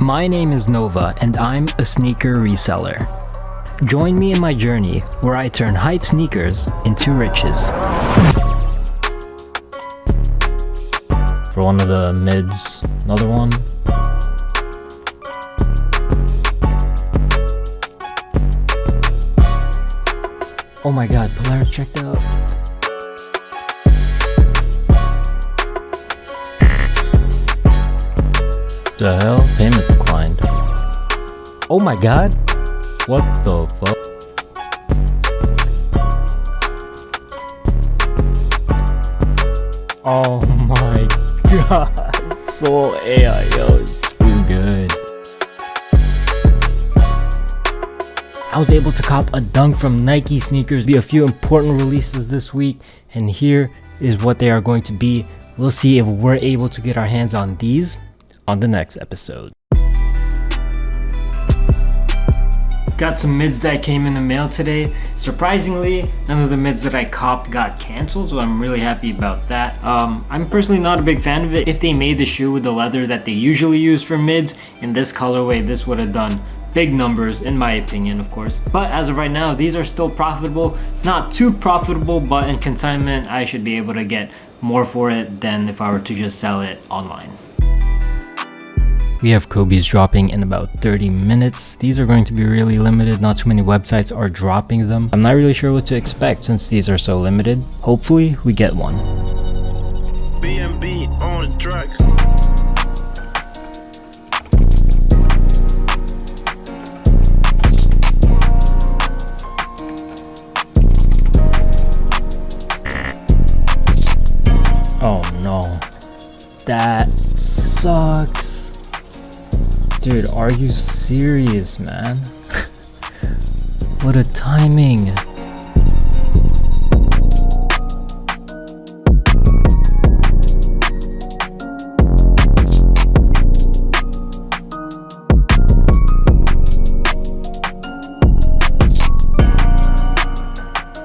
My name is Nova and I'm a sneaker reseller. Join me in my journey where I turn hype sneakers into riches. For one of the mids, another one. Oh my god, Pleur checked out. The hell? Payment declined. Oh my god? What the fuck? Oh my god. Soul AIO is too good. I was able to cop a dunk from Nike sneakers. Be a few important releases this week, and here is what they are going to be. We'll see if we're able to get our hands on these on the next episode. Got some mids that came in the mail today. Surprisingly, none of the mids that I copped got canceled, so I'm really happy about that. I'm personally not a big fan of it. If they made the shoe with the leather that they usually use for mids in this colorway, this would have done big numbers in my opinion, of course. But as of right now, these are still profitable. Not too profitable, but in consignment, I should be able to get more for it than if I were to just sell it online. We have Kobe's dropping in about 30 minutes. These are going to be really limited. Not too many websites are dropping them. I'm not really sure what to expect since these are so limited. Hopefully we get one. BMBeats on the track. Oh no. That sucks. Dude, are you serious, man? What a timing.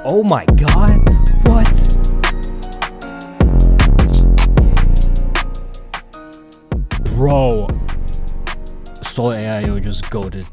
Oh my god, what? Bro. Soul AIO just goated.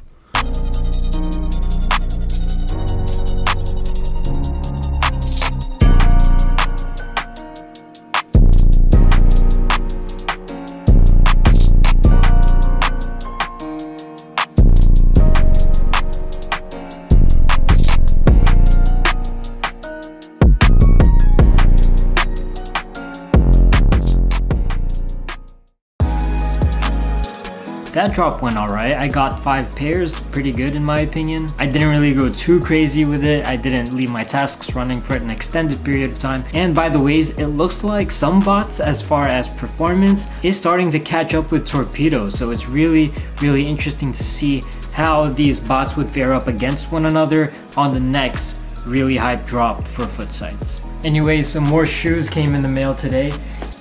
That drop went alright. I got 5 pairs, pretty good in my opinion. I didn't really go too crazy with it. I didn't leave my tasks running for an extended period of time. And by the ways, it looks like some bots as far as performance is starting to catch up with Torpedo. So it's really interesting to see how these bots would fare up against one another on the next really hype drop for foot sites. Anyways, some more shoes came in the mail today,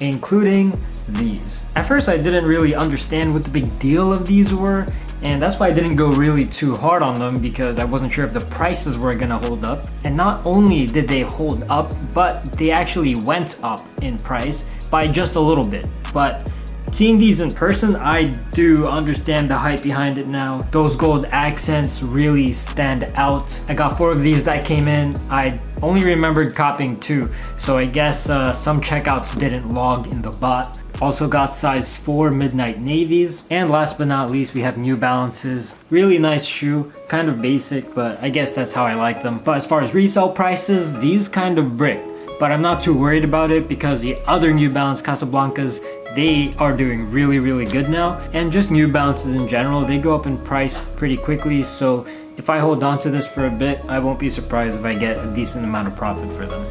including these. At first I didn't really understand what the big deal of these were, and that's why I didn't go really too hard on them, because I wasn't sure if the prices were gonna hold up. And not only did they hold up, but they actually went up in price by just a little bit. But seeing these in person, I do understand the hype behind it now. Those gold accents really stand out. I got 4 of these that came in. I only remembered copying 2, so I guess some checkouts didn't log in the bot. Also got size 4 midnight navies. And last but not least, we have New Balances. Really nice shoe, kind of basic, but I guess that's how I like them. But as far as resale prices, these kind of brick. But I'm not too worried about it because the other New Balance Casablancas, they are doing really good now. And just New Balances in general, they go up in price pretty quickly. So if I hold on to this for a bit, I won't be surprised if I get a decent amount of profit for them.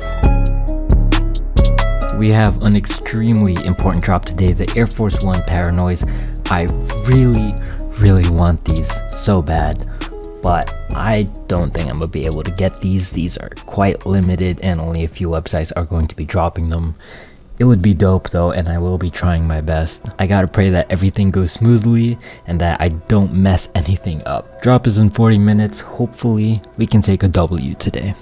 We have an extremely important drop today, the Air Force One Paranoias. I really want these so bad, but I don't think I'm gonna be able to get these. These are quite limited and only a few websites are going to be dropping them. It would be dope though, and I will be trying my best. I gotta pray that everything goes smoothly and that I don't mess anything up. Drop is in 40 minutes. Hopefully we can take a W today.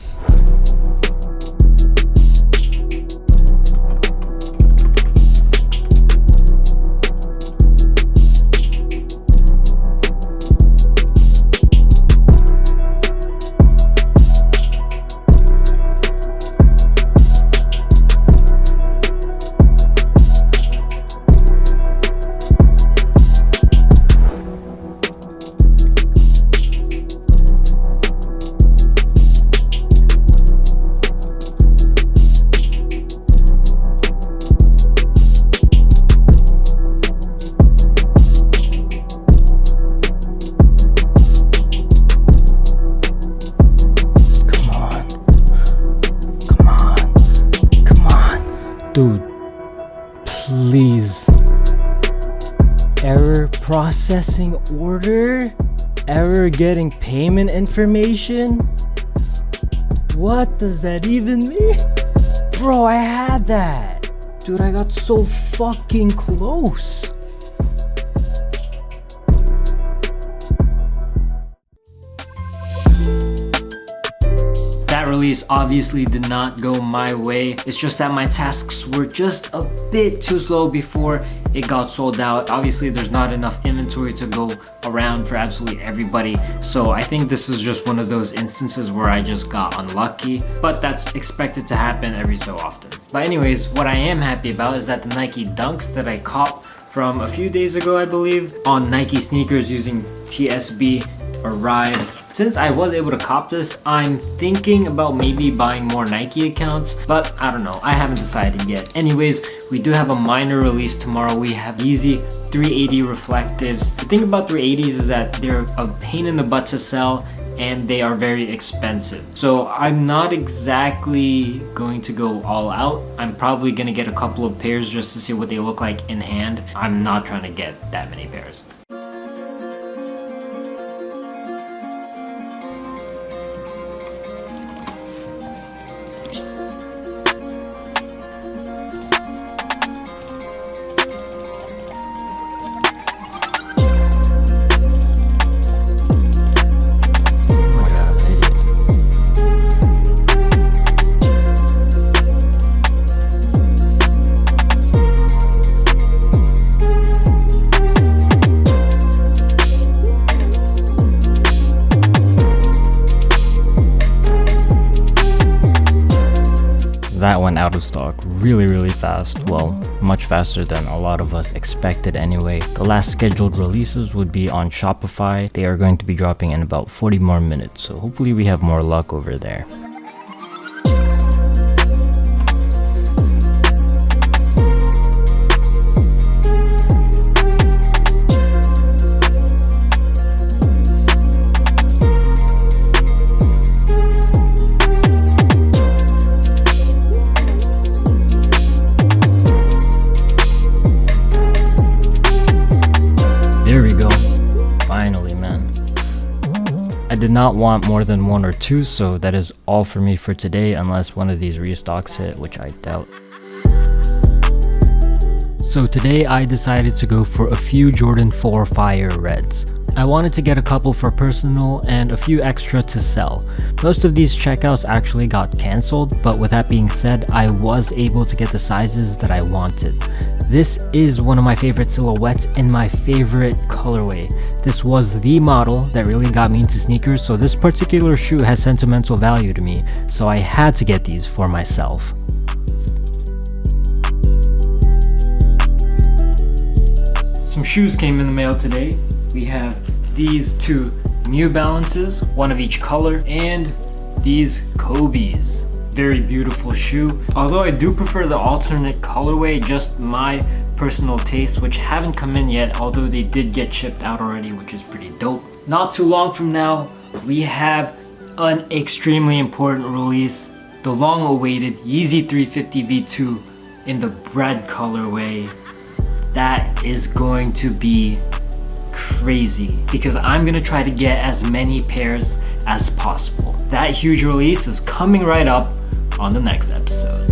Processing order? Error getting payment information? What does that even mean? Bro, I had that. Dude, I got so fucking close. That release obviously did not go my way. It's just that my tasks were just a bit too slow before it got sold out. Obviously there's not enough inventory to go around for absolutely everybody. So I think this is just one of those instances where I just got unlucky, but that's expected to happen every so often. But anyways, what I am happy about is that the Nike Dunks that I caught from a few days ago, I believe, on Nike sneakers using TSB or Ride. Since I was able to cop this, I'm thinking about maybe buying more Nike accounts, but I don't know, I haven't decided yet. Anyways, we do have a minor release tomorrow. We have Yeezy 380 Reflectives. The thing about 380s is that they're a pain in the butt to sell and they are very expensive. So I'm not exactly going to go all out. I'm probably gonna get a couple of pairs just to see what they look like in hand. I'm not trying to get that many pairs. That went out of stock really fast. Well, much faster than a lot of us expected anyway. The last scheduled releases would be on Shopify. They are going to be dropping in about 40 more minutes, so hopefully we have more luck over there. There we go. Finally, man. I did not want more than one or two, so that is all for me for today, unless one of these restocks hit, which I doubt. So today I decided to go for a few Jordan 4 Fire Reds. I wanted to get a couple for personal and a few extra to sell. Most of these checkouts actually got cancelled, but with that being said, I was able to get the sizes that I wanted. This is one of my favorite silhouettes in my favorite colorway. This was the model that really got me into sneakers, so this particular shoe has sentimental value to me, so I had to get these for myself. Some shoes came in the mail today. We have these two New Balances, one of each color, and these Kobe's. Very beautiful shoe. Although I do prefer the alternate colorway, just my personal taste, which haven't come in yet, although they did get shipped out already, which is pretty dope. Not too long from now, we have an extremely important release, the long-awaited Yeezy 350 V2 in the bread colorway. That is going to be crazy because I'm gonna try to get as many pairs as possible. That huge release is coming right up on the next episode.